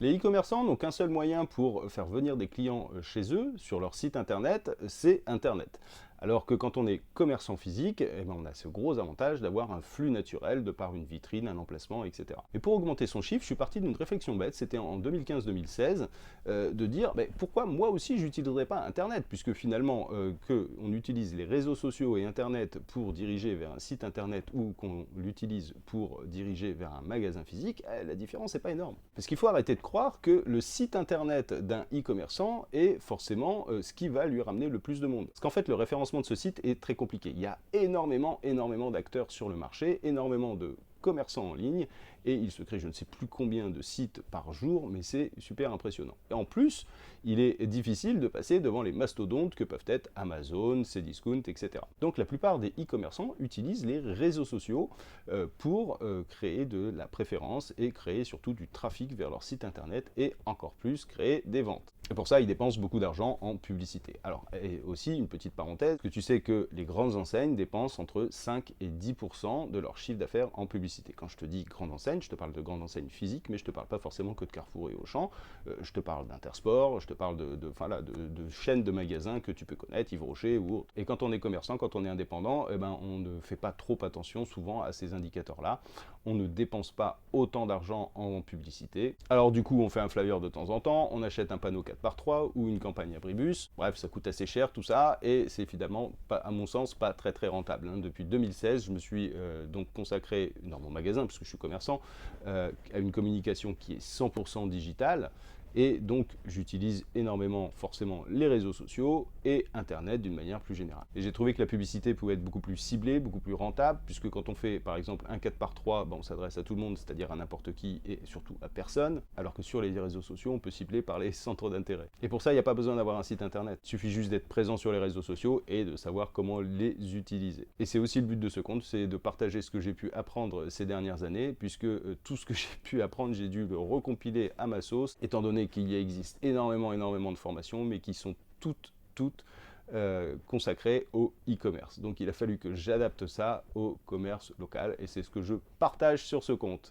Les e-commerçants n'ont qu'un seul moyen pour faire venir des clients chez eux, sur leur site internet, c'est Internet. Alors que quand on est commerçant physique, eh ben on a ce gros avantage d'avoir un flux naturel de par une vitrine, un emplacement, etc. Et pour augmenter son chiffre, je suis parti d'une réflexion bête, c'était en 2015-2016, de dire pourquoi moi aussi j'utiliserais pas Internet, puisque finalement qu'on utilise les réseaux sociaux et Internet pour diriger vers un site Internet ou qu'on l'utilise pour diriger vers un magasin physique, la différence n'est pas énorme. Parce qu'il faut arrêter de croire que le site Internet d'un e-commerçant est forcément ce qui va lui ramener le plus de monde. Parce qu'en fait, le référencement de ce site est très compliqué. Il y a énormément d'acteurs sur le marché, énormément de commerçants en ligne, et il se crée je ne sais plus combien de sites par jour, mais c'est super impressionnant. Et en plus, il est difficile de passer devant les mastodontes que peuvent être Amazon, Cdiscount, etc. Donc la plupart des e-commerçants utilisent les réseaux sociaux pour créer de la préférence et créer surtout du trafic vers leur site internet et encore plus créer des ventes. Et pour ça, ils dépensent beaucoup d'argent en publicité. Alors, et aussi, une petite parenthèse, que tu sais que les grandes enseignes dépensent entre 5 et 10% de leur chiffre d'affaires en publicité. Quand je te dis grande enseigne, je te parle de grande enseigne physique, mais je te parle pas forcément que de Carrefour et Auchan. Je te parle d'Intersport, je te parle de chaînes de magasins que tu peux connaître, Yves Rocher ou autres. Et quand on est commerçant, quand on est indépendant, eh ben, on ne fait pas trop attention souvent à ces indicateurs-là. On ne dépense pas autant d'argent en publicité. Alors du coup, on fait un flyer de temps en temps, on achète un panneau 4x3 ou une campagne abribus. Bref, ça coûte assez cher tout ça et c'est finalement, pas, à mon sens, pas très rentable. Depuis 2016, je me suis donc consacré dans mon magasin, puisque je suis commerçant, à une communication qui est 100% digitale. Et donc, j'utilise énormément, forcément, les réseaux sociaux et Internet d'une manière plus générale. Et j'ai trouvé que la publicité pouvait être beaucoup plus ciblée, beaucoup plus rentable, puisque quand on fait, par exemple, un 4x3, on s'adresse à tout le monde, c'est-à-dire à n'importe qui et surtout à personne, alors que sur les réseaux sociaux, on peut cibler par les centres d'intérêt. Et pour ça, il n'y a pas besoin d'avoir un site Internet. Il suffit juste d'être présent sur les réseaux sociaux et de savoir comment les utiliser. Et c'est aussi le but de ce compte, c'est de partager ce que j'ai pu apprendre ces dernières années, puisque tout ce que j'ai pu apprendre, j'ai dû le recompiler à ma sauce, étant donné qu'il y existe énormément de formations, mais qui sont toutes consacrées au e-commerce. Donc il a fallu que j'adapte ça au commerce local, et c'est ce que je partage sur ce compte.